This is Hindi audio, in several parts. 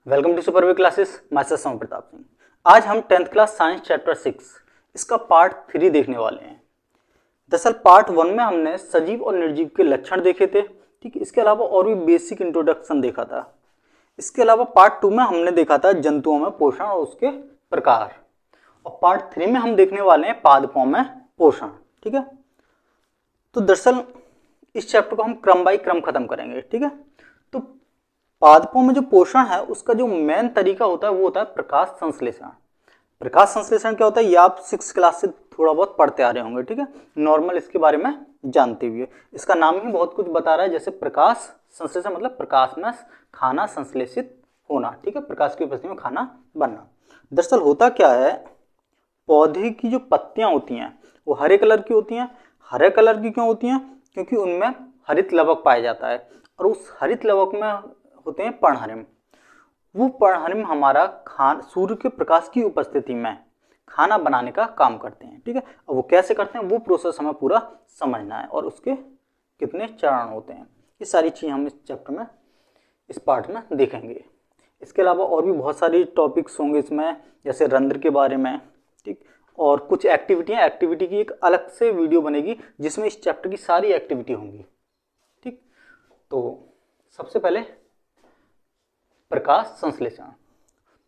Welcome to super way classes. मैं सम प्रताप सिंह। आज हम 10th क्लास साइंस चैप्टर 6 इसका पार्ट 3 देखने वाले हैं। दरअसल पार्ट 1 में हमने सजीव और निर्जीव के लक्षण देखे थे, ठीक है। इसके अलावा और भी बेसिक इंट्रोडक्शन देखा था। इसके अलावा पार्ट 2 में हमने देखा था जंतुओं में पोषण और उसके प्रकार, और पार्ट 3 में हम देखने वाले हैं पादपों में पोषण, ठीक है। तो दरअसल इस चैप्टर को हम क्रम बाई क्रम खत्म करेंगे, ठीक है। तो पादपों में जो पोषण है उसका जो मेन तरीका होता है वो होता है प्रकाश संश्लेषण। प्रकाश संश्लेषण क्या होता है ये आप 6th क्लास से थोड़ा बहुत पढ़ते आ रहे होंगे, ठीक है। नॉर्मल इसके बारे में जानते हुए इसका नाम ही बहुत कुछ बता रहा है। जैसे प्रकाश संश्लेषण मतलब प्रकाश में खाना संश्लेषित होना, ठीक है, प्रकाश की उपस्थिति में खाना बनना। दरअसल होता क्या है, पौधे की जो पत्तियां होती हैं वो हरे कलर की होती हैं। हरे कलर की क्यों होती हैं? क्योंकि उनमें हरित लवक पाया जाता है, और उस हरित लवक में होते हैं पर्णहरिम। वो पर्णहरिम हमारा सूर्य के प्रकाश की उपस्थिति में खाना बनाने का काम करते हैं, ठीक है। और वो कैसे करते हैं वो प्रोसेस हमें पूरा समझना है, और उसके कितने चरण होते हैं ये सारी चीज़ हम इस चैप्टर में इस पार्ट में देखेंगे। इसके अलावा और भी बहुत सारी टॉपिक्स होंगे इसमें, जैसे रंध्र के बारे में, ठीक, और कुछ एक्टिविटी की एक अलग से वीडियो बनेगी जिसमें इस चैप्टर की सारी एक्टिविटी होंगी, ठीक। तो सबसे पहले प्रकाश संश्लेषण।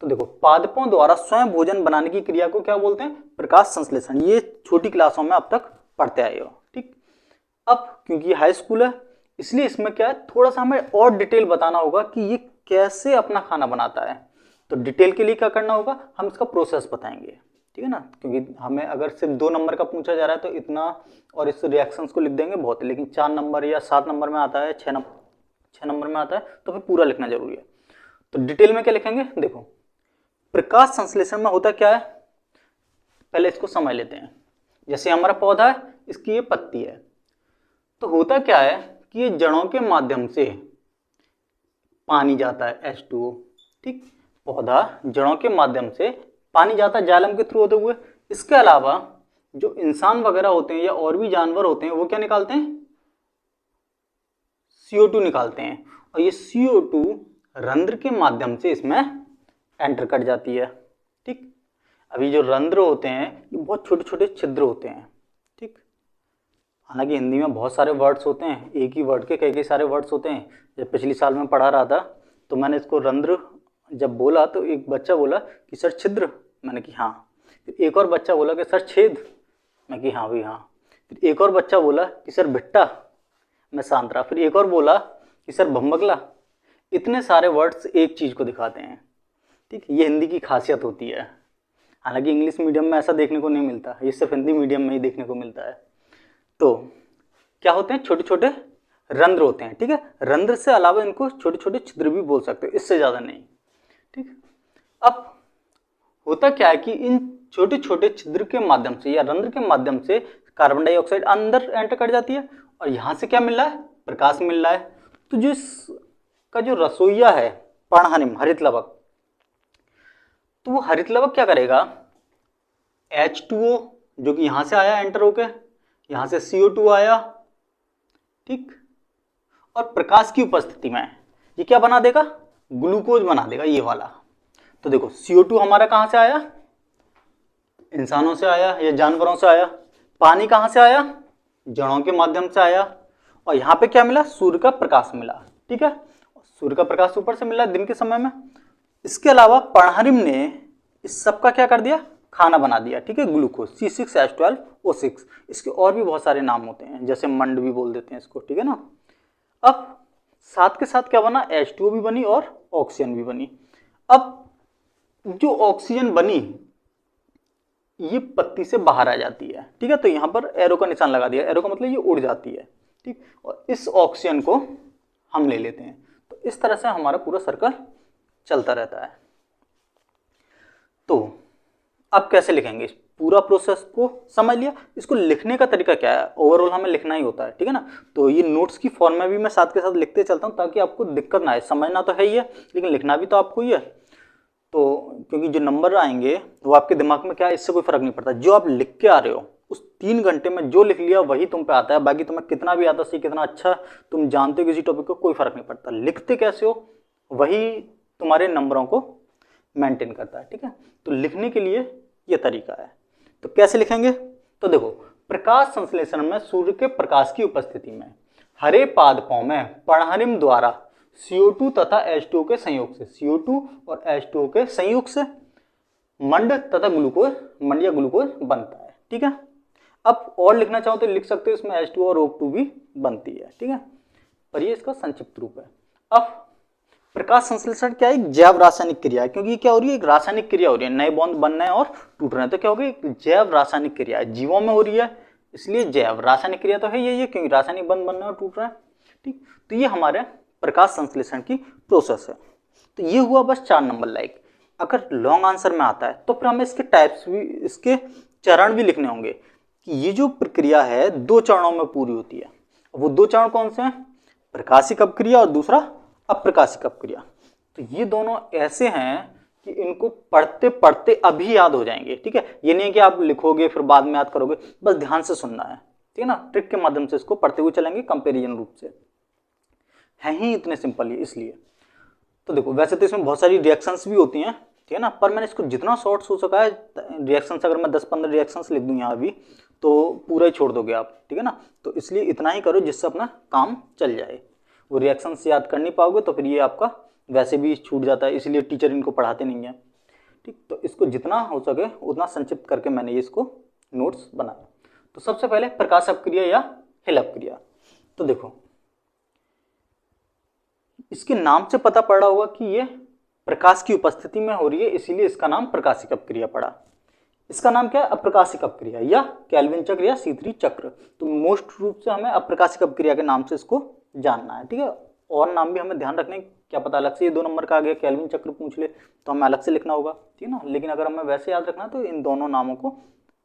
तो देखो, पादपों द्वारा स्वयं भोजन बनाने की क्रिया को क्या बोलते हैं? प्रकाश संश्लेषण। ये छोटी क्लासों में अब तक पढ़ते आए हो, ठीक। अब क्योंकि हाई स्कूल है इसलिए इसमें क्या है, थोड़ा सा हमें और डिटेल बताना होगा कि ये कैसे अपना खाना बनाता है। तो डिटेल के लिए क्या करना होगा, हम इसका प्रोसेस बताएंगे, ठीक है ना। क्योंकि हमें अगर सिर्फ 2 नंबर का पूछा जा रहा है तो इतना और इस रिएक्शंस को लिख देंगे बहुत है, लेकिन 4 नंबर या 7 नंबर में आता है, 6 नंबर में आता है तो फिर पूरा लिखना जरूरी है। तो डिटेल में क्या लिखेंगे, देखो प्रकाश संश्लेषण में होता क्या है, पहले इसको समझ लेते हैं। जैसे हमारा पौधा है, इसकी ये पत्ती है, तो होता क्या है कि ये जड़ों के माध्यम से पानी जाता है H2O, ठीक। पौधा जड़ों के माध्यम से पानी जाता है जाइलम के थ्रू होते हुए। इसके अलावा जो इंसान वगैरह होते हैं या और भी जानवर होते हैं वो क्या निकालते हैं, CO2 निकालते हैं, और ये CO2 रंध्र के माध्यम से इसमें एंटर कर जाती है, ठीक। अभी जो रंध्र होते हैं ये बहुत छोटे छोटे छिद्र होते हैं, ठीक। हालांकि हिंदी में बहुत सारे वर्ड्स होते हैं, एक ही वर्ड के कई सारे वर्ड्स होते हैं। जब पिछली साल में पढ़ा रहा था तो मैंने इसको रंध्र जब बोला तो एक बच्चा बोला कि सर छिद्र, मैंने कि हाँ। फिर एक और बच्चा बोला कि सर छेद, मैं कि हाँ भी हाँ। फिर एक और बच्चा बोला कि सर भिट्टा, मैं शांत रहा। फिर एक और बोला कि सर भम्बगला। इतने सारे वर्ड्स एक चीज़ को दिखाते हैं, ठीक। ये हिंदी की खासियत होती है। हालांकि इंग्लिश मीडियम में ऐसा देखने को नहीं मिलता, ये सिर्फ हिंदी मीडियम में ही देखने को मिलता है। तो क्या होते हैं, छोटे छोटे रंध्र होते हैं, ठीक है। रंध्र से अलावा इनको छोटे छोटे छिद्र भी बोल सकते हो, इससे ज़्यादा नहीं, ठीक। अब होता क्या है कि इन छोटे छोटे छिद्र के माध्यम से या रंध्र के माध्यम से कार्बन डाइऑक्साइड अंदर एंटर कर जाती है, और यहाँ से क्या मिल रहा है, प्रकाश मिल रहा है। तो जो इसका जो रसोईया है पर्णहरिम हरित लवक, तो वो हरित लवक क्या करेगा, H2O जो कि यहां से आया एंटर होके, यहां से CO2 आया, ठीक, और प्रकाश की उपस्थिति में ये क्या बना देगा, ग्लूकोज बना देगा ये वाला। तो देखो CO2 हमारा कहां से आया, इंसानों से आया या जानवरों से आया। पानी कहां से आया, जड़ों के माध्यम से आया, और यहां पे क्या मिला, सूर्य का प्रकाश मिला, ठीक है। सूर्य का प्रकाश ऊपर से मिला दिन के समय में। इसके अलावा पर्णहरिम ने इस सब का क्या कर दिया, खाना बना दिया, ठीक है, ग्लूकोज C6H12O6। इसके और भी बहुत सारे नाम होते हैं, जैसे मंड भी बोल देते हैं इसको, ठीक है ना। अब साथ के साथ क्या बना, H2O भी बनी और ऑक्सीजन भी बनी। अब जो ऑक्सीजन बनी ये पत्ती से बाहर आ जाती है, ठीक है। तो यहाँ पर एरो का निशान लगा दिया, एरो का मतलब ये उड़ जाती है, ठीक। और इस ऑक्सीजन को हम ले लेते हैं। तो इस तरह से हमारा पूरा सर्कल चलता रहता है। तो अब कैसे लिखेंगे, इस पूरा प्रोसेस को समझ लिया। इसको लिखने का तरीका क्या है, ओवरऑल हमें लिखना ही होता है, ठीक है ना। तो ये नोट्स की फॉर्म में भी मैं साथ के साथ लिखते चलता हूँ ताकि आपको दिक्कत ना आए। समझना तो है ही है लेकिन लिखना भी तो आपको ही है। तो क्योंकि जो नंबर आएंगे वो आपके दिमाग में क्या है, इससे कोई फर्क नहीं पड़ता। जो आप लिख के आ रहे हो उस 3 घंटे में जो लिख लिया वही तुम पे आता है। बाकी तुम्हें कितना भी आता है, कितना अच्छा तुम जानते हो किसी टॉपिक को, कोई फर्क नहीं पड़ता। लिखते कैसे हो वही तुम्हारे नंबरों को मेंटेन करता है। ठीक है, तो लिखने के लिए ये तरीका है। तो कैसे लिखेंगे? तो देखो, प्रकाश संश्लेषण में सूर्य के प्रकाश की उपस्थिति में हरे पादपों में पर्णहरिम द्वारा CO2 तथा H2O के संयोग से, CO2 और H2O के संयोग से मंड तथा ग्लूकोज, मंड या ग्लूकोज बनता है। ठीक है, अब और लिखना चाहो तो लिख सकते हो, इसमें H2O और O2 भी बनती है। ठीक है, पर ये इसका संक्षिप्त रूप है। अब प्रकाश संश्लेषण क्या है? एक जैव रासायनिक क्रिया है, क्योंकि क्या हो रही है? एक रासायनिक क्रिया हो रही है, नए बॉन्ड बन रहे हैं और टूट रहे हैं, तो क्या होगी? एक जैव रासायनिक क्रिया है, जीवों में हो रही है, इसलिए जैव रासायनिक क्रिया तो है ये, क्योंकि रासायनिक बंध बन रहे हैं और टूट रहे हैं। ठीक, तो ये हमारे प्रकाश संश्लेषण की प्रोसेस है। तो ये हुआ बस 4 नंबर लाइक। अगर लॉन्ग आंसर में आता है तो फिर हमें इसके टाइप्स भी, इसके चरण भी लिखने होंगे कि ये जो प्रक्रिया है 2 चरणों में पूरी होती है। वो 2 चरण कौन से हैं? प्रकाशिक अपक्रिया और दूसरा अप्रकाशिक अपक्रिया। तो ये दोनों ऐसे हैं कि इनको पढ़ते पढ़ते अभी याद हो जाएंगे। ठीक है, ये नहीं है कि आप लिखोगे फिर बाद में याद करोगे, बस ध्यान से सुनना है। ठीक है ना, ट्रिक के माध्यम से इसको पढ़ते हुए चलेंगे, कंपेरिजन रूप से है ही इतने सिंपल, इसलिए। तो देखो, वैसे तो इसमें बहुत सारी रिएक्शंस भी होती हैं, ठीक है ना, पर मैंने इसको जितना शॉर्ट हो सका है, रिएक्शंस अगर मैं 10-15 रिएक्शंस लिख दूं यहाँ अभी तो पूरा ही छोड़ दोगे आप। ठीक है ना, तो इसलिए इतना ही करो जिससे अपना काम चल जाए। वो रिएक्शंस याद कर नहीं पाओगे तो फिर ये आपका वैसे भी छूट जाता है, इसलिए टीचर इनको पढ़ाते नहीं है। ठीक, तो इसको जितना हो सके उतना संक्षिप्त करके मैंने ये इसको नोट्स बनाया। तो सबसे पहले प्रकाश अपक्रिया या हिल अपक्रिया। तो देखो, इसके नाम से पता पड़ रहा होगा कि ये प्रकाश की उपस्थिति में हो रही है, इसीलिए इसका नाम प्रकाशिक अपक्रिया पड़ा। इसका नाम क्या है? अप्रकाशिक अपक्रिया या केल्विन चक्र या C3 चक्र। तो मोस्ट रूप से हमें अप्रकाशिक अपक्रिया के नाम से इसको जानना है। ठीक है, और नाम भी हमें ध्यान रखने, क्या पता अलग से ये 2 नंबर का आ गया केल्विन चक्र पूछ ले तो हमें अलग से लिखना होगा। ठीक है ना, लेकिन अगर हमें वैसे याद रखना तो इन दोनों नामों को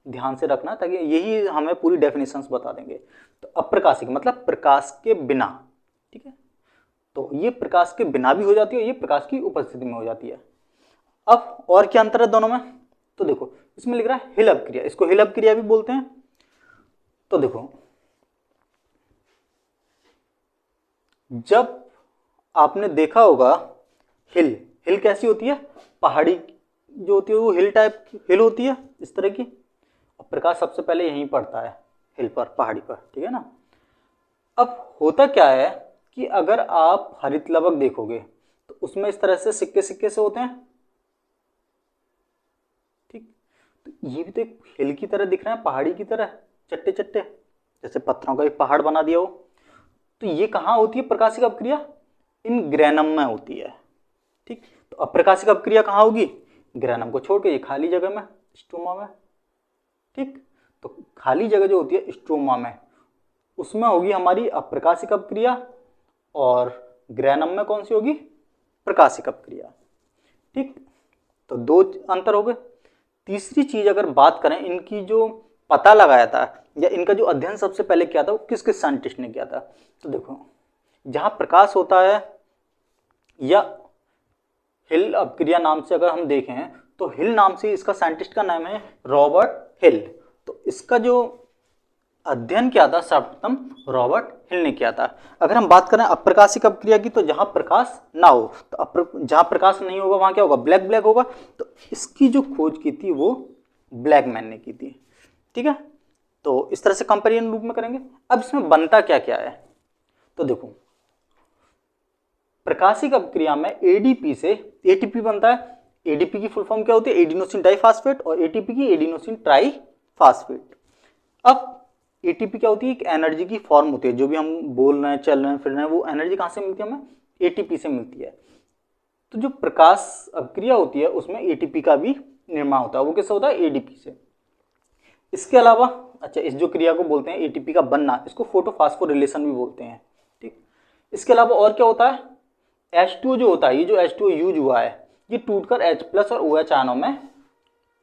ध्यान से रखना, ताकि यही हमें पूरी डेफिनेशंस बता देंगे। तो अप्रकाशिक मतलब प्रकाश के बिना। ठीक है, तो ये प्रकाश के बिना भी हो जाती है, ये प्रकाश की उपस्थिति में हो जाती है। अब और क्या अंतर है दोनों में? तो देखो, इसमें लिख रहा है हिल अपक्रिया, इसको हिल अपक्रिया भी बोलते हैं। तो देखो, जब आपने देखा होगा हिल, हिल कैसी होती है? पहाड़ी जो होती है वो हिल टाइप की हिल होती है, इस तरह की, और प्रकाश सबसे पहले यहीं पड़ता है हिल पर, पहाड़ी पर। ठीक है ना, अब होता क्या है कि अगर आप हरित लवक देखोगे तो उसमें इस तरह से सिक्के सिक्के से होते हैं। ठीक, तो ये भी तो एक हिल की तरह दिख रहे हैं, पहाड़ी की तरह, चट्टे चट्टे, जैसे पत्थरों का एक पहाड़ बना दिया हो। तो ये कहाँ होती है प्रकाशिक अपक्रिया? इन ग्रेनम में होती है। ठीक, तो अप्रकाशिक अपक्रिया कहाँ होगी? ग्रेनम को छोड़ के ये खाली जगह में, स्ट्रोमा में। ठीक, तो खाली जगह जो होती है स्ट्रोमा में, उसमें होगी हमारी अप्रकाशिक अपक्रिया, और ग्रेनम में कौन सी होगी? प्रकाशिक अपक्रिया। ठीक, तो 2 अंतर हो गए। तीसरी चीज अगर बात करें, इनकी जो पता लगाया था या इनका जो अध्ययन सबसे पहले किया था वो किस किस साइंटिस्ट ने किया था? तो देखो, जहां प्रकाश होता है या हिल अपक्रिया नाम से अगर हम देखें तो हिल नाम से इसका साइंटिस्ट का नाम है रॉबर्ट हिल। तो इसका जो अध्ययन किया था सर्वप्रथम रॉबर्ट हिल ने किया था। अगर हम बात करें अप्रकाशिक अपक्रिया की, तो जहां प्रकाश ना हो, तो जहां प्रकाश नहीं होगा वहां क्या होगा? ब्लैक ब्लैक होगा। तो इसकी जो खोज की थी वो ब्लैकमैन ने की थी। ठीक है, तो इस तरह से कंपेरिजन रूप में करेंगे। अब इसमें बनता क्या क्या है? तो देखो, प्रकाशिक अपक्रिया में एडीपी से एटीपी बनता है। एडीपी की फुल फॉर्म क्या होती है? एडिनोसिन डाइफॉस्फेट, और एटीपी की एडिनोसिन ट्राइफॉस्फेट। अब एटीपी क्या होती है? एक एनर्जी की फॉर्म होती है, जो भी हम बोल रहे हैं, चल रहे हैं, फिर रहे हैं, वो एनर्जी कहाँ से मिलती है? हमें एटीपी से मिलती है। तो जो प्रकाश अपक्रिया होती है उसमें एटीपी का भी निर्माण होता है, वो किससे होता है? एडीपी से। इसके अलावा, अच्छा, इस जो क्रिया को बोलते हैं एटीपी का बनना, इसको फोटोफॉस्फोरिलेशन भी बोलते हैं। ठीक, इसके अलावा और क्या होता है? H2O जो होता है, ये जो H2O यूज हुआ है, ये टूटकर H+ और OH आयनों में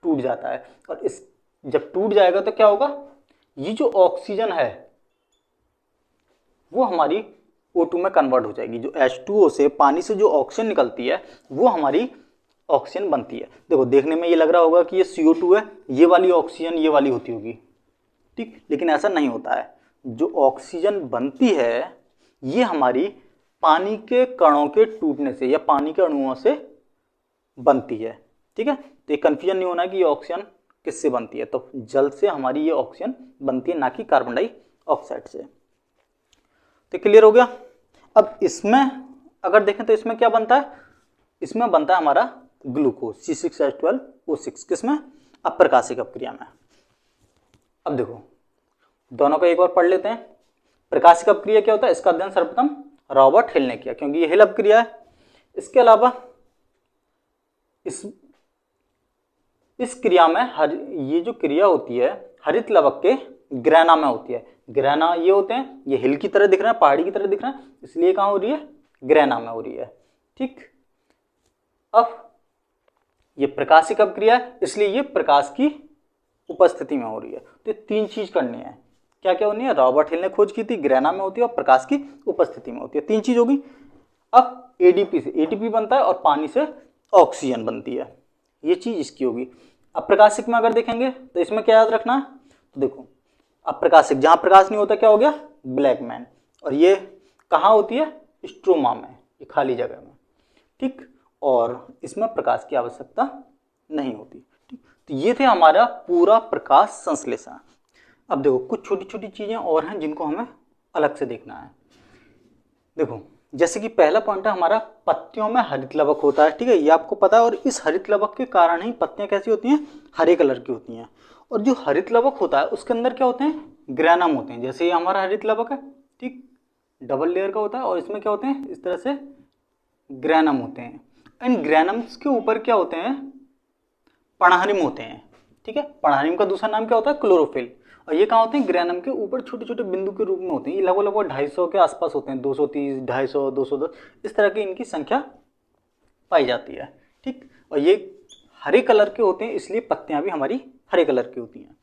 टूट जाता है। और इस जब टूट जाएगा तो क्या होगा? ये जो ऑक्सीजन है वो हमारी O2 में कन्वर्ट हो जाएगी। जो H2O से, पानी से जो ऑक्सीजन निकलती है वो हमारी ऑक्सीजन बनती है। देखो, देखने में ये लग रहा होगा कि ये CO2 है, ये वाली ऑक्सीजन ये वाली होती होगी। ठीक, लेकिन ऐसा नहीं होता है। जो ऑक्सीजन बनती है ये हमारी पानी के कणों के टूटने से या पानी के अणुओं से बनती है। ठीक है, तो ये कंफ्यूजन नहीं होना कि ये ऑक्सीजन किससे बनती है, तो जल से हमारी ये ऑक्सीजन बनती है, ना कि कार्बन डाइऑक्साइड से। तो क्लियर हो गया। अब इसमें अगर देखें तो इसमें क्या बनता है, इसमें बनता है हमारा ग्लूकोज C6H12O6, किसमें, अप्रकाशिक अपक्रिया में। अब देखो दोनों को एक बार पढ़ लेते हैं। प्रकाशिक अपक्रिया क्या होता है, इसका अध्ययन सर्वप्रथम रॉबर्ट हिल ने किया, क्योंकि ये हिल अपक्रिया है। इसके अलावा इस क्रिया में ये जो क्रिया होती है हरित लवक के ग्रैना में होती है। ग्रैना ये होते हैं, ये हिल की तरह दिख रहा है, पहाड़ी की तरह दिख रहा है, इसलिए कहाँ हो रही है, ग्रैना में हो रही है। ठीक, अब ये प्रकाशिक अपक्रिया है, इसलिए ये प्रकाश की उपस्थिति में हो रही है। तो तीन चीज करनी है, क्या क्या होनी है, रॉबर्ट हिल ने खोज की थी, ग्रैना में होती है और प्रकाश की उपस्थिति में होती है, तीन चीज होगी। अब एडीपी से एटीपी बनता है और पानी से ऑक्सीजन बनती है, ये चीज इसकी होगी। अप्रकाशिक में अगर देखेंगे तो इसमें क्या याद रखना है, तो देखो अप्रकाशिक जहां प्रकाश नहीं होता क्या हो गया, ब्लैक मैन, और ये कहाँ होती है, स्ट्रोमा में, ये खाली जगह में। ठीक, और इसमें प्रकाश की आवश्यकता नहीं होती। ठीक, तो ये थे हमारा पूरा प्रकाश संश्लेषण। अब देखो कुछ छोटी छोटी चीजें और हैं जिनको हमें अलग से देखना है। देखो जैसे कि पहला पॉइंट है हमारा, पत्तियों में हरित लवक होता है। ठीक है, ये आपको पता है, और इस हरित लवक के कारण ही पत्तियां कैसी होती हैं, हरे कलर की होती हैं। और जो हरित लवक होता है उसके अंदर क्या होते हैं, ग्रैनम होते हैं। जैसे ये हमारा हरित लवक है, ठीक, डबल लेयर का होता है, और इसमें क्या होते हैं, इस तरह से ग्रैनम होते हैं। इन ग्रैनम्स के ऊपर क्या होते हैं, पर्णहरिम होते हैं। ठीक है, पर्णहरिम का दूसरा नाम क्या होता है, क्लोरोफिल। और ये कहाँ होते हैं, ग्रैनम के ऊपर छोटे छोटे बिंदु के रूप में होते हैं। ये लगभग 250 के आसपास होते हैं, 230, 250, 210, इस तरह की इनकी संख्या पाई जाती है। ठीक, और ये हरे कलर के होते हैं, इसलिए पत्तियां भी हमारी हरे कलर की होती हैं।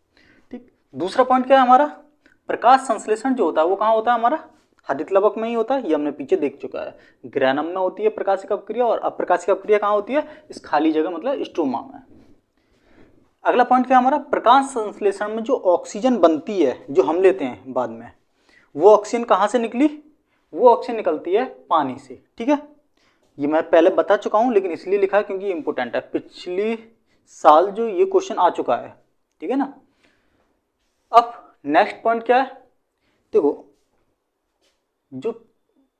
ठीक, दूसरा पॉइंट क्या है हमारा, प्रकाश संश्लेषण जो होता है वो कहाँ होता है, हमारा हरित लवक में ही होता है। ये हमने पीछे देख चुका है, ग्रैनम में होती है प्रकाशिक अपक्रिया, और अप्रकाशिक अपक्रिया कहाँ होती है, इस खाली जगह मतलब स्ट्रोमा में। अगला पॉइंट क्या हमारा, प्रकाश संश्लेषण में जो ऑक्सीजन बनती है, जो हम लेते हैं बाद में, वो ऑक्सीजन कहाँ से निकली, वो ऑक्सीजन निकलती है पानी से। ठीक है, ये मैं पहले बता चुका हूँ, लेकिन इसलिए लिखा है क्योंकि ये इंपॉर्टेंट है, पिछली साल जो ये क्वेश्चन आ चुका है। ठीक है ना। अब नेक्स्ट पॉइंट क्या है, देखो जो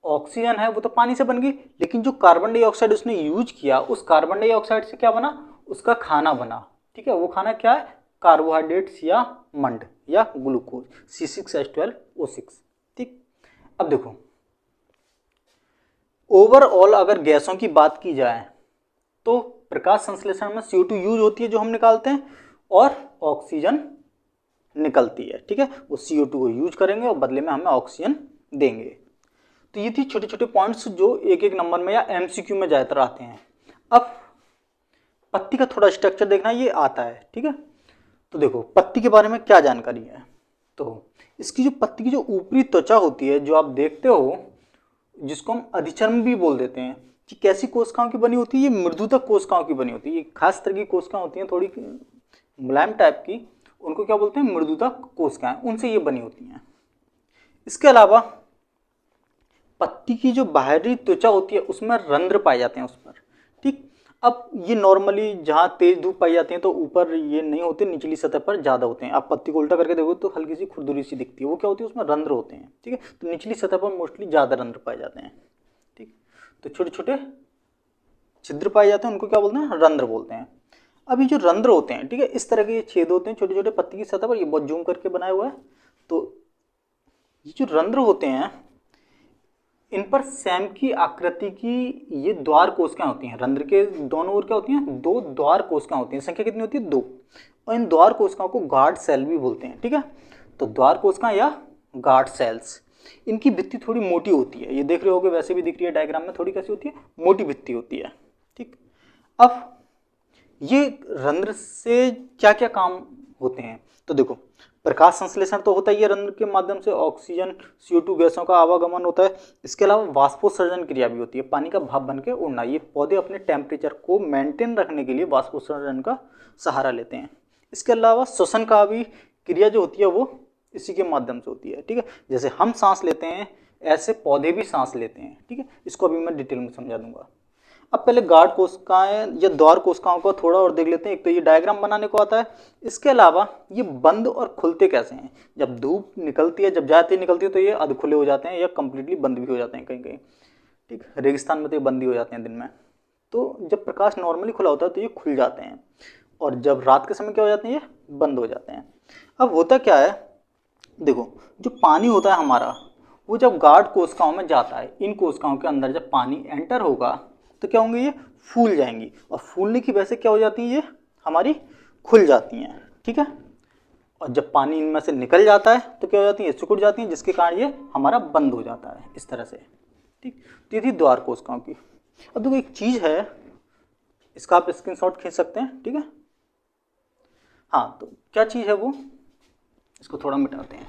ऑक्सीजन है वो तो पानी से बन गई, लेकिन जो कार्बन डाइऑक्साइड उसने यूज किया, उस कार्बन डाइऑक्साइड से क्या बना, उसका खाना बना। ठीक है, वो खाना क्या है, कार्बोहाइड्रेट्स या मंड या ग्लूकोज C6H12O6। ठीक, अब देखो ओवरऑल अगर गैसों की बात की जाए तो प्रकाश संश्लेषण में CO2 यूज होती है जो हम निकालते हैं, और ऑक्सीजन निकलती है। ठीक है, वो CO2 को यूज करेंगे और बदले में हमें ऑक्सीजन देंगे। तो ये थी छोटे छोटे पॉइंट्स जो एक एक नंबर में या MCQ में ज्यादातर आते हैं। अब पत्ती का थोड़ा स्ट्रक्चर देखना, ये आता है। ठीक है, तो देखो पत्ती के बारे में क्या जानकारी है, तो इसकी जो पत्ती की जो ऊपरी त्वचा होती है, जो आप देखते हो, जिसको हम अधिचर्म भी बोल देते हैं, कि कैसी कोशिकाओं की बनी होती है, ये मृदुतक कोशिकाओं की बनी होती है। ये खास तरह की कोशिकाएं होती हैं, थोड़ी मुलायम टाइप की, उनको क्या बोलते हैं, मृदुतक कोशिकाएं, उनसे ये बनी होती हैं। इसके अलावा पत्ती की जो बाहरी त्वचा होती है उसमें रंध्र पाए जाते हैं उस पर। ठीक, अब ये नॉर्मली जहाँ तेज धूप पाई जाती है तो ऊपर ये नहीं होते, निचली सतह पर ज़्यादा होते हैं। आप पत्ती को उल्टा करके देखो तो हल्की सी खुरदुरी सी दिखती है, वो क्या होती है, उसमें रंध्र होते हैं। ठीक है, तो निचली सतह पर मोस्टली ज़्यादा रंध्र पाए जाते हैं। ठीक, तो छोटे छोटे छिद्र पाए जाते हैं, उनको क्या बोलते हैं, रंध्र बोलते हैं। अब ये जो रंध्र होते हैं, ठीक है, इस तरह के ये छेद होते हैं छोटे छोटे पत्ती की सतह पर, ये बहुत जूम करके बनाया हुआ है। तो ये जो रंध्र होते हैं, इन पर सैम की आकृति की ये द्वार कोशिकाएं होती हैं। रंध्र के दोनों ओर क्या होती हैं, दो द्वार कोशिकाएं होती हैं। संख्या कितनी होती है, 2। और इन द्वार कोशिकाओं को गार्ड सेल भी बोलते हैं। ठीक है, तो द्वार कोशिकाएं या गार्ड सेल्स, इनकी भित्ति थोड़ी मोटी होती है। ये देख रहे होगे, वैसे भी दिख रही है डायग्राम में, थोड़ी कैसी होती है, मोटी भित्ति होती है। ठीक, अब ये रंध्र से क्या क्या काम होते हैं, तो देखो प्रकाश संश्लेषण तो होता ही है, रंध्र के माध्यम से ऑक्सीजन CO2 गैसों का आवागमन होता है। इसके अलावा वाष्पोत्सर्जन क्रिया भी होती है, पानी का भाप बन के उड़ना। ये पौधे अपने टेम्परेचर को मेंटेन रखने के लिए वाष्पोत्सर्जन का सहारा लेते हैं। इसके अलावा श्वसन का भी क्रिया जो होती है वो इसी के माध्यम से होती है। ठीक है, जैसे हम सांस लेते हैं, ऐसे पौधे भी सांस लेते हैं। ठीक है, इसको अभी मैं डिटेल में समझा दूंगा। अब पहले गार्ड कोशिकाएं या द्वार कोशिकाओं को थोड़ा और देख लेते हैं। एक तो ये डायग्राम बनाने को आता है, इसके अलावा ये बंद और खुलते कैसे हैं। जब धूप निकलती है, जब जाती निकलती है, तो ये अध खुले हो जाते हैं या कंप्लीटली बंद भी हो जाते हैं कहीं कहीं। ठीक, रेगिस्तान में तो ये बंद ही हो जाते हैं दिन में। तो जब प्रकाश नॉर्मली खुला होता है तो ये खुल जाते हैं, और जब रात के समय क्या हो जाते हैं, ये बंद हो जाते हैं। अब होता क्या है, देखो जो पानी होता है हमारा, वो जब गार्ड कोशिकाओं में जाता है, इन कोशिकाओं के अंदर जब पानी एंटर होगा तो क्या होंगे, ये फूल जाएंगी, और फूलने की वजह से क्या हो जाती है, ये हमारी खुल जाती हैं। ठीक है, और जब पानी इनमें से निकल जाता है तो क्या हो जाती है, सिकुड़ जाती हैं, जिसके कारण ये हमारा बंद हो जाता है इस तरह से। ठीक, तो ये थी द्वार कोशिकाओं की। अब देखो एक चीज है, इसका आप स्क्रीनशॉट खींच सकते हैं। ठीक है, हाँ, तो क्या चीज है वो, इसको थोड़ा मिटाते हैं।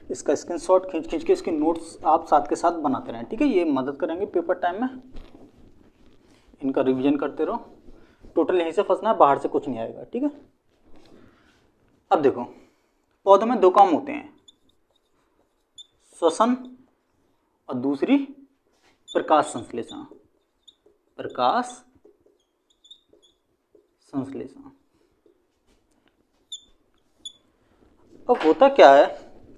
इसका स्क्रीनशॉट खींच खींच के इसके नोट्स आप साथ के साथ बनाते रहें। ठीक है, ये मदद करेंगे पेपर टाइम में, इनका रिवीजन करते रहो। टोटल यहीं से फंसना है, बाहर से कुछ नहीं आएगा। ठीक है, अब देखो पौधों में दो काम होते हैं, श्वसन और दूसरी प्रकाश संश्लेषण। प्रकाश संश्लेषण। अब होता क्या है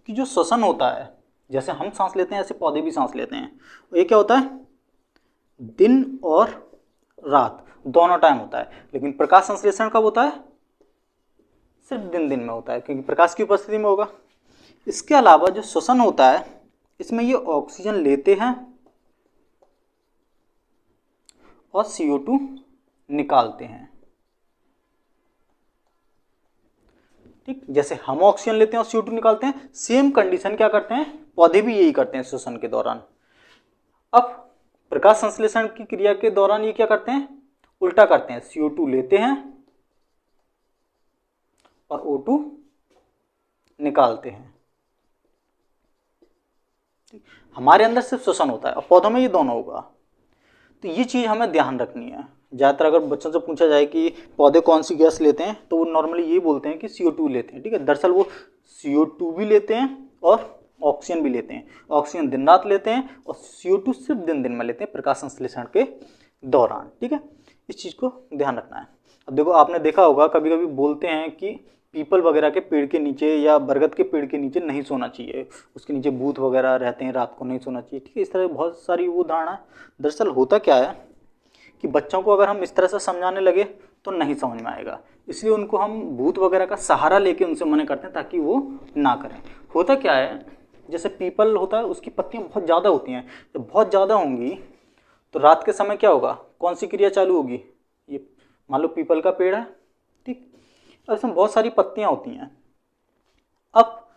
कि जो श्वसन होता है, जैसे हम सांस लेते हैं ऐसे पौधे भी सांस लेते हैं। ये क्या होता है, दिन और रात दोनों टाइम होता है, लेकिन प्रकाश संश्लेषण कब होता है, सिर्फ दिन दिन में होता है, क्योंकि प्रकाश की उपस्थिति में होगा। इसके अलावा जो श्वसन होता है, इसमें ये ऑक्सीजन लेते हैं और CO2 निकालते हैं। ठीक, जैसे हम ऑक्सीजन लेते हैं और CO2 निकालते हैं, सेम कंडीशन क्या करते हैं, पौधे भी यही करते हैं श्वसन के दौरान। अब प्रकाश संश्लेषण की क्रिया के दौरान ये क्या करते हैं, उल्टा करते हैं, CO2 लेते हैं और O2 निकालते हैं। हमारे अंदर सिर्फ श्वसन होता है और पौधों में ये दोनों होगा। तो ये चीज हमें ध्यान रखनी है। ज़्यादातर अगर बच्चों से पूछा जाए कि पौधे कौन सी गैस लेते हैं, तो वो नॉर्मली ये बोलते हैं कि CO2 लेते हैं। ठीक है, दरअसल वो CO2 भी लेते हैं और ऑक्सीजन भी लेते हैं। ऑक्सीजन दिन रात लेते हैं और CO2 सिर्फ दिन दिन में लेते हैं प्रकाश संश्लेषण के दौरान। ठीक है, इस चीज़ को ध्यान रखना है। अब देखो आपने देखा होगा कभी कभी बोलते हैं कि पीपल वगैरह के पेड़ के नीचे या बरगद के पेड़ के नीचे नहीं सोना चाहिए, उसके नीचे भूत वगैरह रहते हैं, रात को नहीं सोना चाहिए। ठीक है, इस तरह बहुत सारी वो धारणा है। दरअसल होता क्या है कि बच्चों को अगर हम इस तरह से समझाने लगे तो नहीं समझ में आएगा, इसलिए उनको हम भूत वगैरह का सहारा लेके उनसे मना करते हैं ताकि वो ना करें। होता क्या है, जैसे पीपल होता है, उसकी पत्तियां बहुत ज़्यादा होती हैं। जब बहुत ज़्यादा होंगी तो रात के समय क्या होगा, कौन सी क्रिया चालू होगी, ये मान लो पीपल का पेड़ है। ठीक, इसमें बहुत सारी पत्तियां होती हैं। अब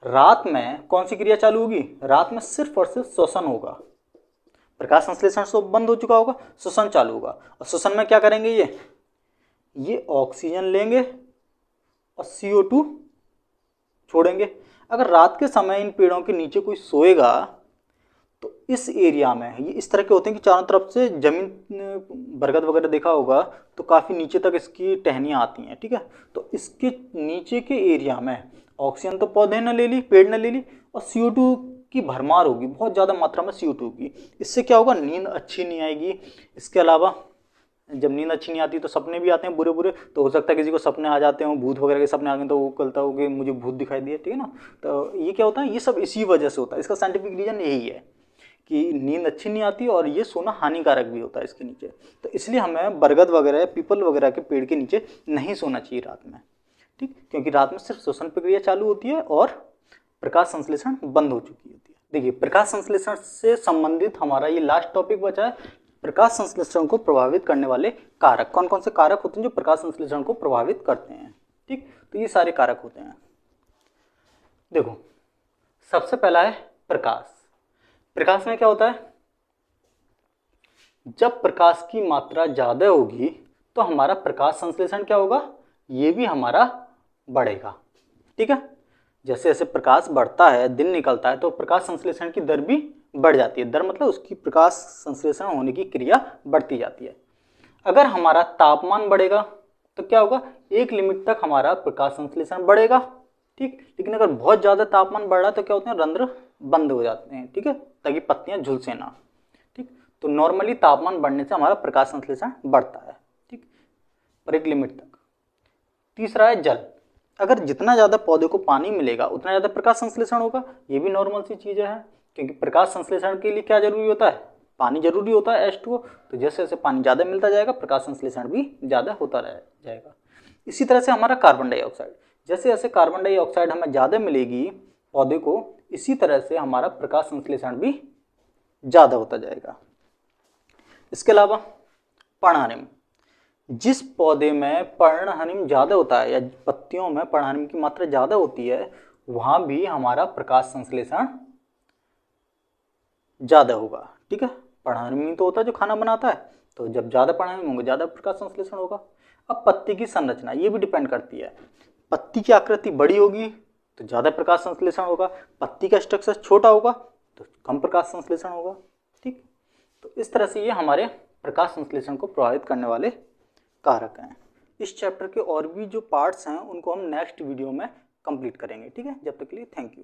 रात में कौन सी क्रिया चालू होगी, रात में सिर्फ और सिर्फ श्वसन होगा। प्रकाश संश्लेषण तो बंद हो चुका होगा, श्वसन चालू होगा। और श्वसन में क्या करेंगे, ये ऑक्सीजन लेंगे और CO2 छोड़ेंगे। अगर रात के समय इन पेड़ों के नीचे कोई सोएगा तो इस एरिया में ये इस तरह के होते हैं कि चारों तरफ से जमीन, बरगद वगैरह देखा होगा तो काफ़ी नीचे तक इसकी टहनियाँ आती हैं। ठीक है, तो इसके नीचे के एरिया में ऑक्सीजन तो पौधे ने ले ली, पेड़ ने ले ली, और CO2 की भरमार होगी, बहुत ज़्यादा मात्रा में CO2 की। इससे क्या होगा, नींद अच्छी नहीं आएगी। इसके अलावा जब नींद अच्छी नहीं आती तो सपने भी आते हैं बुरे बुरे। तो हो सकता है किसी को सपने आ जाते हो, भूत वगैरह के सपने आ गए, तो वो कहता हो कि मुझे भूत दिखाई दिए। ठीक है ना, तो ये क्या होता है, ये सब इसी वजह से होता है। इसका साइंटिफिक रीजन यही है कि नींद अच्छी नहीं आती और ये सोना हानिकारक भी होता है इसके नीचे। तो इसलिए हमें बरगद वगैरह, पीपल वगैरह के पेड़ के नीचे नहीं सोना चाहिए रात में। ठीक, क्योंकि रात में सिर्फ श्वसन प्रक्रिया चालू होती है और प्रकाश संश्लेषण बंद हो चुकी होती है। देखिए, प्रकाश संश्लेषण से संबंधित हमारा ये लास्ट टॉपिक बचा है, प्रकाश संश्लेषण को प्रभावित करने वाले कारक। कौन कौन से कारक होते हैं जो प्रकाश संश्लेषण को प्रभावित करते हैं। ठीक, तो ये सारे कारक होते हैं। देखो, सबसे पहला है प्रकाश। प्रकाश में क्या होता है, जब प्रकाश की मात्रा ज्यादा होगी तो हमारा प्रकाश संश्लेषण क्या होगा, ये भी हमारा बढ़ेगा। ठीक है, जैसे जैसे प्रकाश बढ़ता है, दिन निकलता है, तो प्रकाश संश्लेषण की दर भी बढ़ जाती है। दर मतलब उसकी प्रकाश संश्लेषण होने की क्रिया बढ़ती जाती है। अगर हमारा तापमान बढ़ेगा तो क्या होगा, एक लिमिट तक हमारा प्रकाश संश्लेषण बढ़ेगा, ठीक। लेकिन अगर बहुत ज़्यादा तापमान बढ़ रहा है तो क्या होते हैं, रंध्र बंद हो जाते हैं, ठीक है, ताकि पत्तियां झुलसे ना, ठीक। तो नॉर्मली तापमान बढ़ने से हमारा प्रकाश संश्लेषण बढ़ता है, ठीक, पर एक लिमिट तक। तीसरा है जल। अगर जितना ज़्यादा पौधे को पानी मिलेगा उतना ज़्यादा प्रकाश संश्लेषण होगा, ये भी नॉर्मल सी चीज़ें हैं, क्योंकि प्रकाश संश्लेषण के लिए क्या जरूरी होता है, पानी जरूरी होता है, H2O। तो जैसे जैसे पानी ज़्यादा मिलता जाएगा प्रकाश संश्लेषण भी ज़्यादा होता रह जाएगा। इसी तरह से हमारा कार्बन डाइऑक्साइड, जैसे जैसे कार्बन डाइऑक्साइड हमें ज़्यादा मिलेगी पौधे को, इसी तरह से हमारा प्रकाश संश्लेषण भी ज़्यादा होता जाएगा। इसके अलावा पर्णहरिम, जिस पौधे में पर्णहरिम ज़्यादा होता है या पत्तियों में पर्णहरिम की मात्रा ज़्यादा होती है, वहाँ भी हमारा प्रकाश संश्लेषण ज़्यादा होगा, ठीक है। पर्णहरिम ही तो होता है जो खाना बनाता है, तो जब ज़्यादा पर्णहरिम होंगे ज़्यादा प्रकाश संश्लेषण होगा। अब पत्ती की संरचना, ये भी डिपेंड करती है, पत्ती की आकृति बड़ी होगी तो ज़्यादा प्रकाश संश्लेषण होगा, पत्ती का स्ट्रक्चर छोटा होगा तो कम प्रकाश संश्लेषण होगा, ठीक। तो इस तरह से ये हमारे प्रकाश संश्लेषण को प्रभावित करने वाले कारक हैं। इस चैप्टर के और भी जो पार्ट्स हैं उनको हम नेक्स्ट वीडियो में कंप्लीट करेंगे, ठीक है। जब तक के लिए थैंक यू।